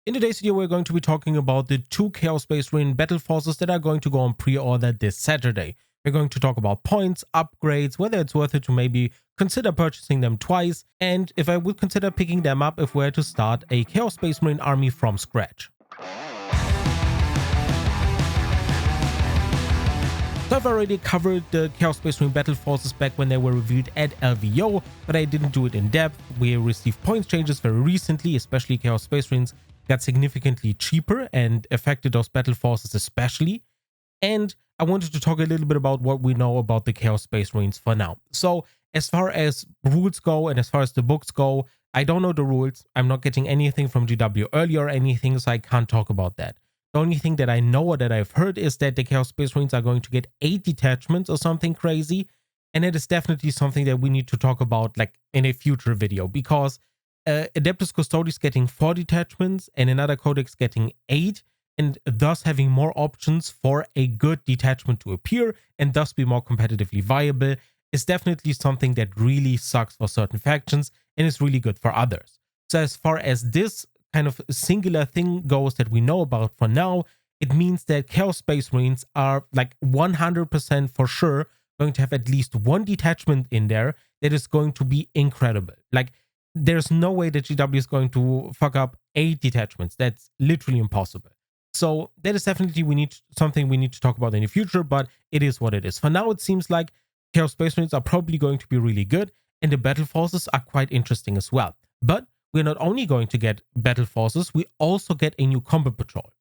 In today's video, we're going to be talking about the two Chaos Space Marine Battleforces that are going to go on pre-order this Saturday. We're going to talk about points, upgrades, whether it's worth it to maybe consider purchasing them twice, and if I would consider picking them up if we're to start a Chaos Space Marine army from scratch. So I've already covered the Chaos Space Marine Battleforces back when they were reviewed at LVO, but I didn't do it in depth. We received points changes very recently, especially Chaos Space Marines got significantly cheaper and affected those Battleforces especially. And I wanted to talk a little bit about what we know about the Chaos Space Marines for now. So as far as rules go and as far as the books go, I don't know the rules. I'm not getting anything from GW early or anything, so I can't talk about that. The only thing that I know or that I've heard is that the Chaos Space Marines are going to get 8 detachments or something crazy. And it is definitely something that we need to talk about like in a future video, because Adeptus Custodes getting 4 detachments and another codex getting 8, and thus having more options for a good detachment to appear and thus be more competitively viable is definitely something that really sucks for certain factions and is really good for others. So as far as this kind of singular thing goes that we know about for now, it means that Chaos Space Marines are like 100% for sure going to have at least one detachment in there that is going to be incredible. Like, there's no way that GW is going to fuck up 8 detachments. That's literally impossible. So that is definitely something we need to talk about in the future, but it is what it is. For now, it seems like Chaos Space Marines are probably going to be really good, and the Battle Forces are quite interesting as well. But we're not only going to get Battle Forces, we also get a new Combat Patrol.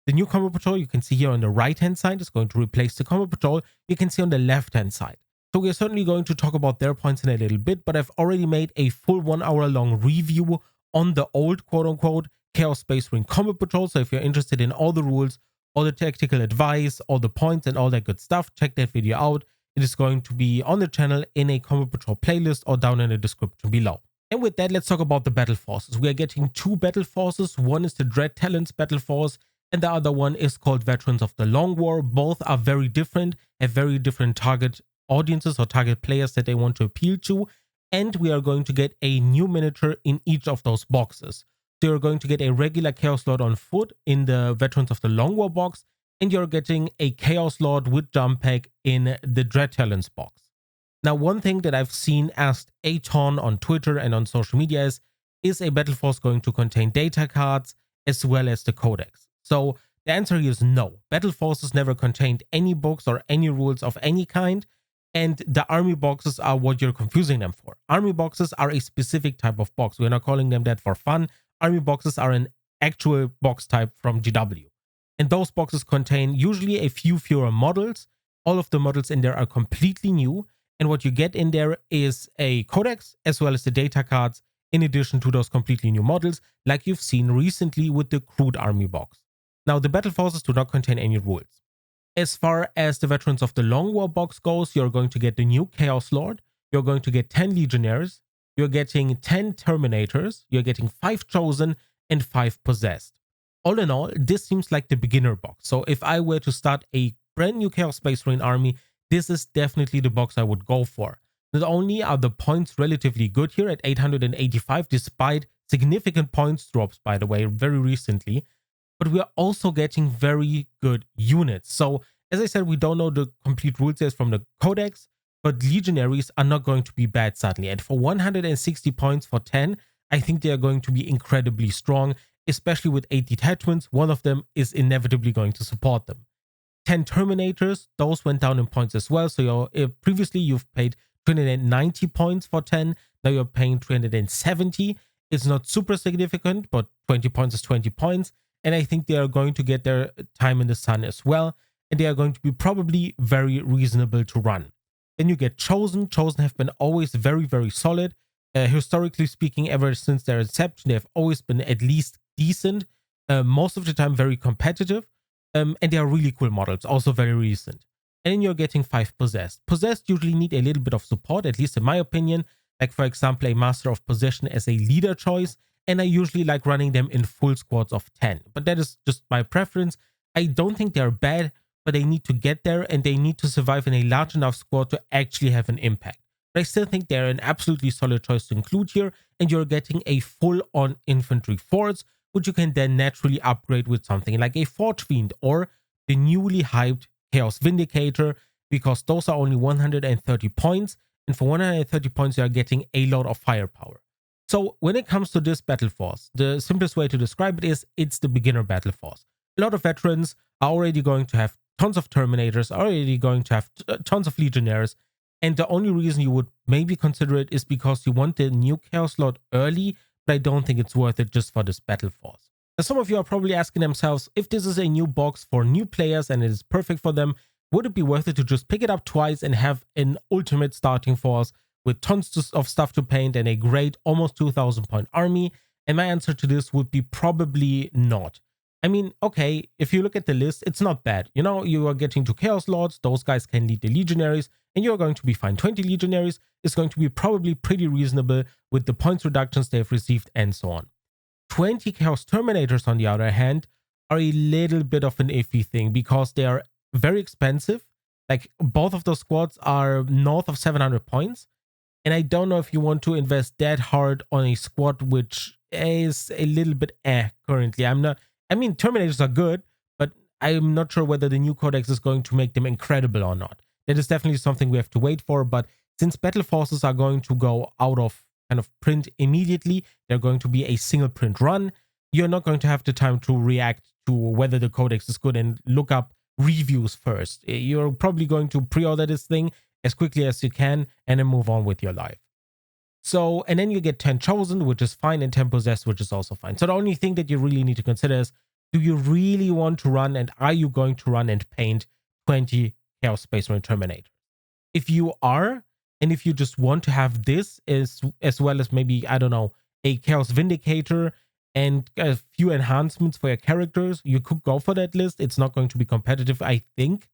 The new Combat Patrol you can see here on the right-hand side is going to replace the Combat Patrol you can see on the left-hand side. So we are certainly going to talk about their points in a little bit, but I've already made a full 1 hour long review on the old quote-unquote Chaos Space Marine Combat Patrol. So if you're interested in all the rules, all the tactical advice, all the points and all that good stuff, check that video out. It is going to be on the channel in a Combat Patrol playlist or down in the description below. And with that, let's talk about the Battle Forces. We are getting 2 Battle Forces. One is the Dread Talents Battle Force, and the other one is called Veterans of the Long War. Both are very different, have very different target audiences or target players that they want to appeal to, and we are going to get a new miniature in each of those boxes. So you're going to get a regular Chaos Lord on foot in the Veterans of the Long War box, and you're getting a Chaos Lord with jump pack in the Dread Talents box. Now, one thing that I've seen asked a ton on Twitter and on social media is a Battle Force going to contain data cards as well as the codex? So the answer here is no. Battle Forces never contained any books or any rules of any kind, and the army boxes are what you're confusing them for. Army boxes are a specific type of box. We're not calling them that for fun. Army boxes are an actual box type from GW. And those boxes contain usually a few fewer models. All of the models in there are completely new. And what you get in there is a codex as well as the data cards in addition to those completely new models, like you've seen recently with the Crude Army box. Now, the Battle Forces do not contain any rules. As far as the Veterans of the Long War box goes, you're going to get the new Chaos Lord, you're going to get 10 Legionnaires, you're getting 10 Terminators, you're getting 5 Chosen, and 5 Possessed. All in all, this seems like the beginner box. So if I were to start a brand new Chaos Space Marine army, this is definitely the box I would go for. Not only are the points relatively good here at 885, despite significant points drops, by the way, very recently, but we are also getting very good units. So, as I said, we don't know the complete rule sets from the codex, but legionaries are not going to be bad, sadly. And for 160 points for 10, I think they are going to be incredibly strong, especially with 8 detachments. One of them is inevitably going to support them. 10 Terminators, those went down in points as well. So previously you've paid 290 points for 10, now you're paying 370. It's not super significant, but 20 points is 20 points. And I think they are going to get their time in the sun as well. And they are going to be probably very reasonable to run. Then you get Chosen. Chosen have been always very, very solid. Historically speaking, ever since their inception, they have always been at least decent. Most of the time very competitive. And they are really cool models, also very recent. And then you're getting 5 Possessed. Possessed usually need a little bit of support, at least in my opinion. Like, for example, a Master of Possession as a leader choice. And I usually like running them in full squads of 10. But that is just my preference. I don't think they're bad, but they need to get there and they need to survive in a large enough squad to actually have an impact. But I still think they're an absolutely solid choice to include here, and you're getting a full-on infantry force, which you can then naturally upgrade with something like a Forge Fiend or the newly hyped Chaos Vindicator, because those are only 130 points, and for 130 points you are getting a lot of firepower. So when it comes to this battle force, the simplest way to describe it is it's the beginner battle force. A lot of veterans are already going to have tons of Terminators, are already going to have tons of Legionnaires, and the only reason you would maybe consider it is because you want the new Chaos slot early, but I don't think it's worth it just for this battle force. Now, some of you are probably asking themselves, if this is a new box for new players and it is perfect for them, would it be worth it to just pick it up twice and have an ultimate starting force with tons of stuff to paint and a great almost 2000 point army? And my answer to this would be probably not. I mean, okay, if you look at the list, it's not bad. You know, you are getting to Chaos Lords, those guys can lead the Legionaries, and you're going to be fine. 20 Legionaries is going to be probably pretty reasonable with the points reductions they've received and so on. 20 Chaos Terminators, on the other hand, are a little bit of an iffy thing because they are very expensive. Like, both of those squads are north of 700 points. And I don't know if you want to invest that hard on a squad which is a little bit currently. I mean, Terminators are good, but I'm not sure whether the new codex is going to make them incredible or not. That is definitely something we have to wait for, but since Battle Forces are going to go out of kind of print immediately, they're going to be a single print run, you're not going to have the time to react to whether the codex is good and look up reviews first. You're probably going to pre-order this thing as quickly as you can and then move on with your life. So, and then you get 10 Chosen, which is fine, and 10 Possessed, which is also fine. So the only thing that you really need to consider is, do you really want to run, and are you going to run and paint 20 Chaos Space Marine Terminators? If you are, and if you just want to have this as well as maybe, I don't know, a Chaos Vindicator and a few enhancements for your characters, you could go for that list. It's not going to be competitive, I think.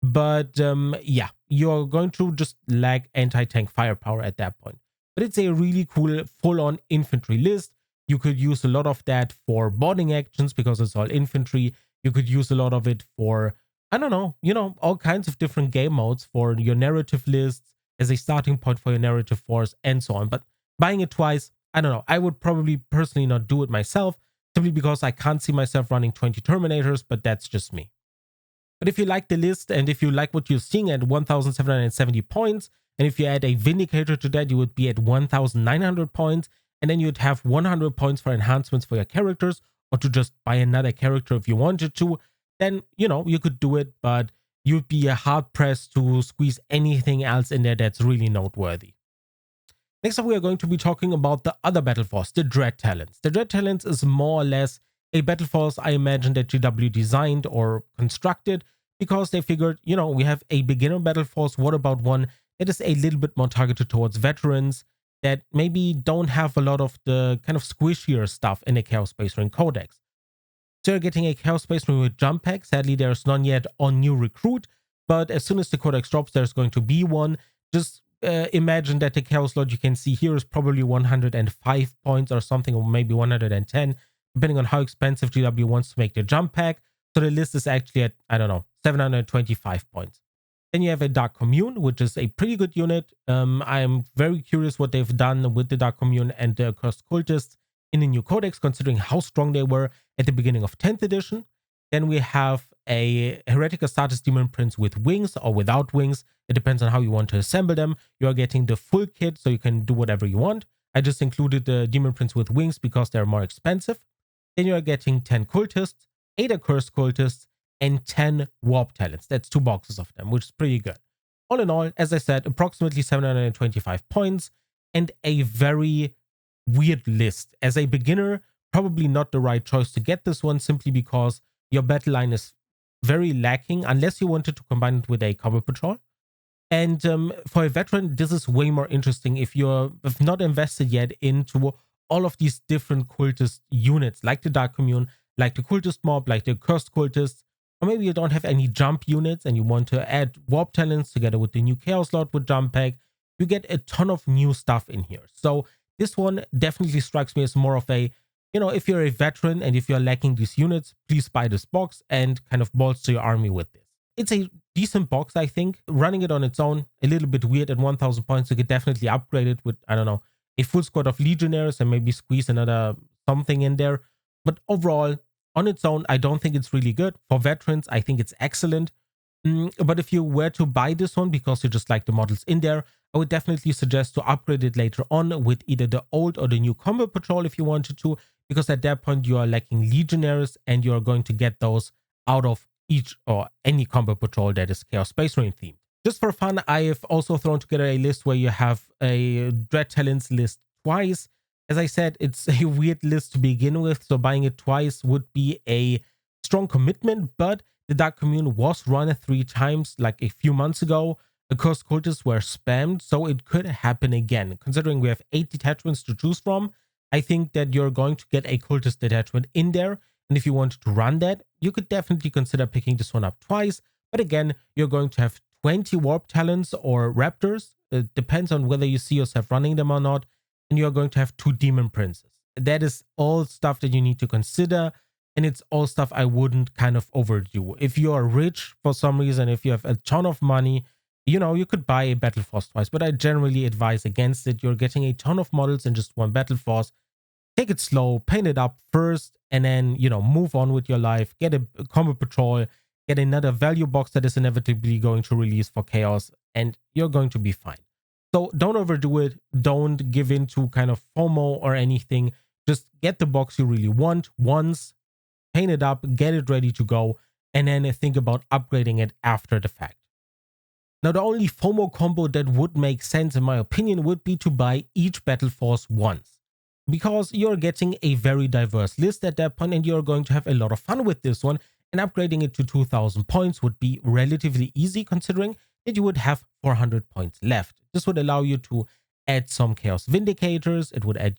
But yeah, you're going to just lack anti-tank firepower at that point. But it's a really cool full-on infantry list. You could use a lot of that for boarding actions because it's all infantry. You could use a lot of it for, I don't know, you know, all kinds of different game modes for your narrative lists as a starting point for your narrative force and so on. But buying it twice, I don't know. I would probably personally not do it myself simply because I can't see myself running 20 Terminators, but that's just me. But if you like the list and if you like what you're seeing at 1,770 points, and if you add a Vindicator to that, you would be at 1,900 points, and then you'd have 100 points for enhancements for your characters, or to just buy another character if you wanted to, then, you know, you could do it, but you'd be hard-pressed to squeeze anything else in there that's really noteworthy. Next up, we are going to be talking about the other Battle Force, the Dread Talents. The Dread Talents is more or less a Battle Force I imagine that GW designed or constructed because they figured, you know, we have a beginner Battle Force. What about one that is a little bit more targeted towards veterans that maybe don't have a lot of the kind of squishier stuff in a Chaos Space Marine Codex? So you're getting a Chaos Space Marine with jump pack. Sadly, there's none yet on New Recruit, but as soon as the Codex drops, there's going to be one. Just imagine that the Chaos slot you can see here is probably 105 points or something, or maybe 110, depending on how expensive GW wants to make their jump pack. So the list is actually at, I don't know, 725 points. Then you have a Dark Commune, which is a pretty good unit. I'm very curious what they've done with the Dark Commune and the Accursed Cultists in the new codex, considering how strong they were at the beginning of 10th edition. Then we have a Heretic Astartes Demon Prince with wings or without wings. It depends on how you want to assemble them. You are getting the full kit, so you can do whatever you want. I just included the Demon Prince with wings because they're more expensive. Then you are getting 10 Cultists, 8 Accursed Cultists, and 10 Warp Talents. That's 2 boxes of them, which is pretty good. All in all, as I said, approximately 725 points and a very weird list. As a beginner, probably not the right choice to get this one simply because your battle line is very lacking unless you wanted to combine it with a Combat Patrol. And for a veteran, this is way more interesting if you're not invested yet into all of these different cultist units, like the Dark Commune, like the Cultist Mob, like the Cursed Cultists, or maybe you don't have any jump units and you want to add Warp Talents together with the new Chaos slot with Jump Pack. You get a ton of new stuff in here. So this one definitely strikes me as more of a, you know, if you're a veteran and if you're lacking these units, please buy this box and kind of bolster your army with this. It's a decent box, I think. Running it on its own, a little bit weird at 1,000 points. You could definitely upgrade it with, I don't know, a full squad of Legionnaires and maybe squeeze another something in there. But overall, on its own, I don't think it's really good. For veterans, I think it's excellent. But if you were to buy this one because you just like the models in there, I would definitely suggest to upgrade it later on with either the old or the new Combat Patrol if you wanted to, because at that point you are lacking Legionnaires and you are going to get those out of each or any Combat Patrol that is Chaos Space Marine themed. Just for fun, I have also thrown together a list where you have a Dread Talents list twice. As I said, it's a weird list to begin with, so buying it twice would be a strong commitment, but the Dark Commune was run 3 times like a few months ago. The Cursed Cultists were spammed, so it could happen again. Considering we have 8 detachments to choose from, I think that you're going to get a Cultist detachment in there, and if you wanted to run that, you could definitely consider picking this one up twice, but again, you're going to have 20 Warp Talents or Raptors. It depends on whether you see yourself running them or not, and you're going to have 2 Demon Princes. That is all stuff that you need to consider, and it's all stuff I wouldn't kind of overdo. If you are rich for some reason, if you have a ton of money, you know, you could buy a Battle Force twice, but I generally advise against it. You're getting a ton of models in just one Battle Force. Take it slow, paint it up first, and then, you know, move on with your life. Get a Combat Patrol, get another value box that is inevitably going to release for Chaos, and you're going to be fine. So don't overdo it. Don't give in to kind of FOMO or anything. Just get the box you really want once, paint it up, get it ready to go, and then think about upgrading it after the fact. Now, the only FOMO combo that would make sense in my opinion would be to buy each Battle Force once, because you're getting a very diverse list at that point and you're going to have a lot of fun with this one, and upgrading it to 2000 points would be relatively easy considering that you would have 400 points left. This would allow you to add some Chaos Vindicators, it would add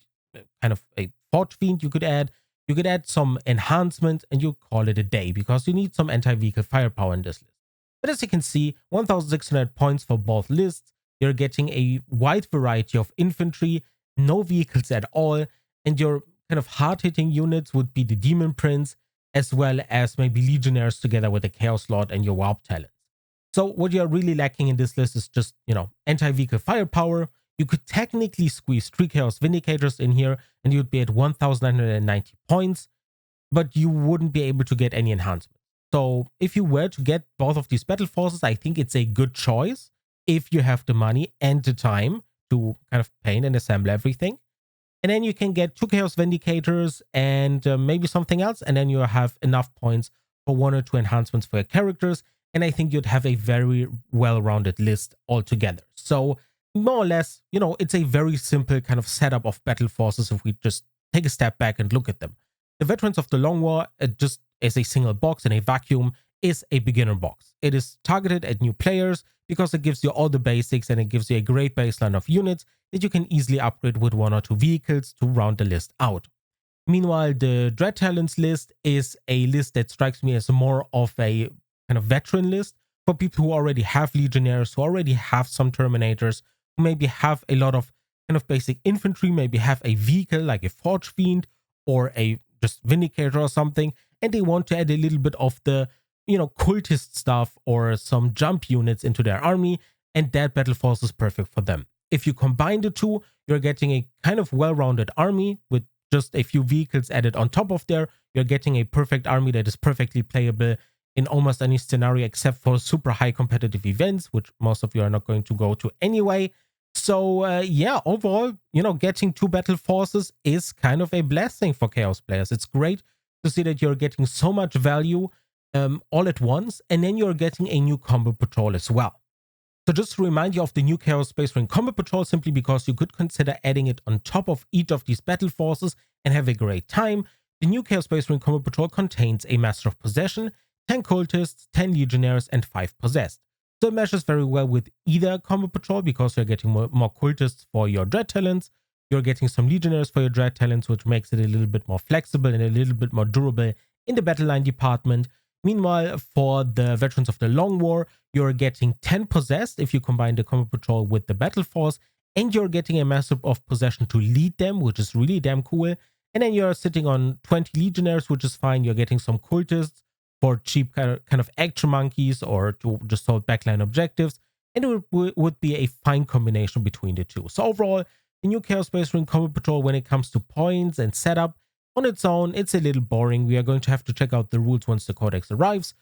kind of a Forge Fiend you could add some enhancements, and you call it a day because you need some anti-vehicle firepower in this list. But as you can see, 1600 points for both lists, you're getting a wide variety of infantry, no vehicles at all, and your kind of hard-hitting units would be the Demon Prince, as well as maybe Legionnaires together with the Chaos Lord and your Warp Talents. So what you're really lacking in this list is just, you know, anti-vehicle firepower. You could technically squeeze 3 Chaos Vindicators in here and you'd be at 1990 points, but you wouldn't be able to get any enhancements. So if you were to get both of these Battle Forces, I think it's a good choice if you have the money and the time to kind of paint and assemble everything. And then you can get 2 Chaos Vindicators and maybe something else, and then you have enough points for 1 or 2 enhancements for your characters, and I think you'd have a very well-rounded list altogether. So more or less, you know, it's a very simple kind of setup of Battle Forces if we just take a step back and look at them. The Veterans of the Long War, just as a single box in a vacuum, is a beginner box. It is targeted at new players because it gives you all the basics and it gives you a great baseline of units that you can easily upgrade with 1 or 2 vehicles to round the list out. Meanwhile, the Dread Talents list is a list that strikes me as more of a kind of veteran list for people who already have Legionnaires, who already have some Terminators, who maybe have a lot of kind of basic infantry, maybe have a vehicle like a Forge Fiend or a just Vindicator or something, and they want to add a little bit of the, you know, cultist stuff or some jump units into their army, and that Battle Force is perfect for them. If you combine the two, you're getting a kind of well-rounded army with just a few vehicles added on top of there. You're getting a perfect army that is perfectly playable in almost any scenario except for super high competitive events, which most of you are not going to go to anyway. So yeah, overall, you know, getting 2 Battle Forces is kind of a blessing for Chaos players. It's great to see that you're getting so much value all at once, and then you're getting a new Combat Patrol as well. So just to remind you of the new Chaos Space Marine Combat Patrol, simply because you could consider adding it on top of each of these Battle Forces and have a great time. The new Chaos Space Marine Combat Patrol contains a Master of Possession, 10 Cultists, 10 Legionnaires, and 5 Possessed. So it meshes very well with either Combat Patrol because you're getting more Cultists for your Dread Talents, you're getting some Legionnaires for your Dread Talents, which makes it a little bit more flexible and a little bit more durable in the battle line department. Meanwhile, for the Veterans of the Long War, you're getting 10 Possessed if you combine the Combat Patrol with the Battle Force, and you're getting a Master of Possession to lead them, which is really damn cool. And then you're sitting on 20 Legionnaires, which is fine. You're getting some Cultists for cheap kind of action monkeys or to just hold backline objectives, and it would be a fine combination between the two. So overall, the new Chaos Space Marine Combat Patrol, when it comes to points and setup, On its own, it's a little boring. We are going to have to check out the rules once the codex arrives.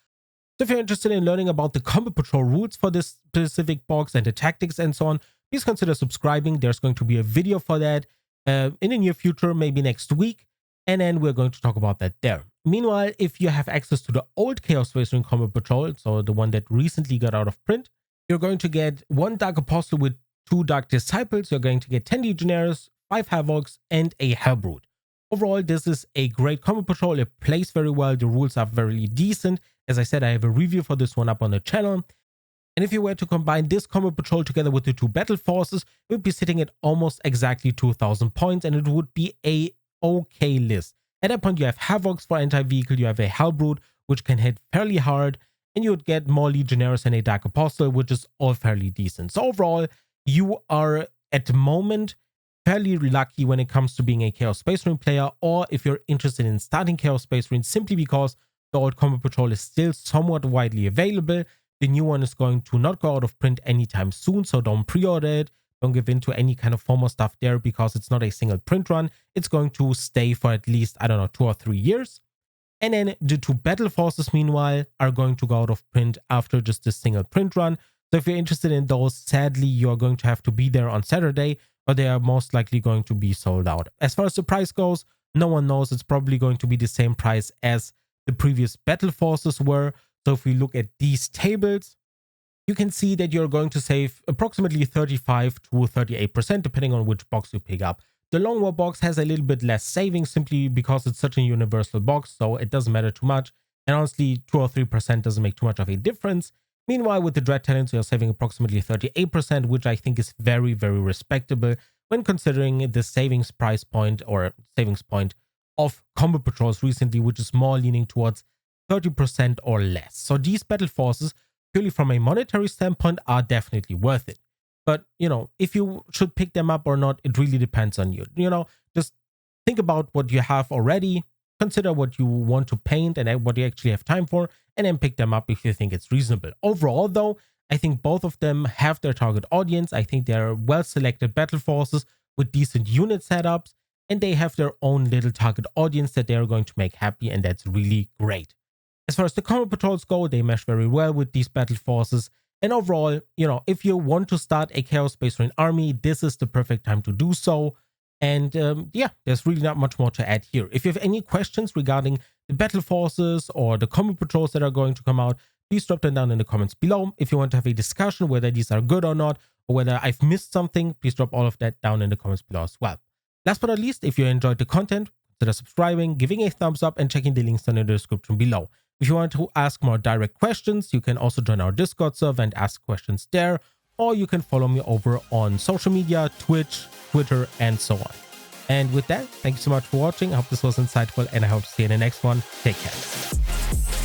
So if you're interested in learning about the Combat Patrol rules for this specific box and the tactics and so on, please consider subscribing. There's going to be a video for that in the near future, maybe next week, and then we're going to talk about that there. Meanwhile, if you have access to the old Chaos Space Marine Combat Patrol, so the one that recently got out of print, you're going to get 1 Dark Apostle with 2 Dark Disciples, you're going to get 10 Legionnaires, 5 Havocs, and a Hellbrood. Overall, this is a great Combat Patrol. It plays very well. The rules are very decent. As I said, I have a review for this one up on the channel. And if you were to combine this Combat Patrol together with the 2 Battle Forces, it would be sitting at almost exactly 2,000 points, and it would be a okay list. At that point, you have Havocs for anti-vehicle, you have a Hellbrood, which can hit fairly hard, and you would get more Legionnaires and a Dark Apostle, which is all fairly decent. So overall, you are at the moment fairly lucky when it comes to being a Chaos Space Marine player, or if you're interested in starting Chaos Space Marine, simply because the old Combat Patrol is still somewhat widely available. The new one is going to not go out of print anytime soon, so don't pre-order it. Don't give in to any kind of former stuff there because it's not a single print run. It's going to stay for at least, I don't know, 2 or 3 years. And then the 2 Battle Forces, meanwhile, are going to go out of print after just a single print run. So if you're interested in those, sadly, you're going to have to be there on Saturday, but they are most likely going to be sold out. As far as the price goes, no one knows. It's probably going to be the same price as the previous Battle Forces were. So if we look at these tables, you can see that you're going to save approximately 35 to 38% depending on which box you pick up. The Long War box has a little bit less savings simply because it's such a universal box, so it doesn't matter too much. And honestly, 2 or 3% doesn't make too much of a difference. Meanwhile, with the Dread Talents, you're saving approximately 38%, which I think is very, very respectable when considering the savings price point or savings point of Combat Patrols recently, which is more leaning towards 30% or less. So these Battle Forces, purely from a monetary standpoint, are definitely worth it. But, you know, if you should pick them up or not, it really depends on you. You know, just think about what you have already, consider what you want to paint and what you actually have time for, and then pick them up if you think it's reasonable. Overall, though, I think both of them have their target audience. I think they're well-selected Battle Forces with decent unit setups, and they have their own little target audience that they're going to make happy, and that's really great. As far as the Combat Patrols go, they mesh very well with these Battle Forces. And overall, you know, if you want to start a Chaos Space Marine army, this is the perfect time to do so. And yeah, there's really not much more to add here. If you have any questions regarding the Battle Forces or the Combat Patrols that are going to come out, please drop them down in the comments below. If you want to have a discussion whether these are good or not, or whether I've missed something, please drop all of that down in the comments below as well. Last but not least, if you enjoyed the content, consider subscribing, giving a thumbs up, and checking the links down in the description below. If you want to ask more direct questions, you can also join our Discord server and ask questions there, or you can follow me over on social media, Twitch, Twitter, and so on. And with that, thank you so much for watching. I hope this was insightful, and I hope to see you in the next one. Take care.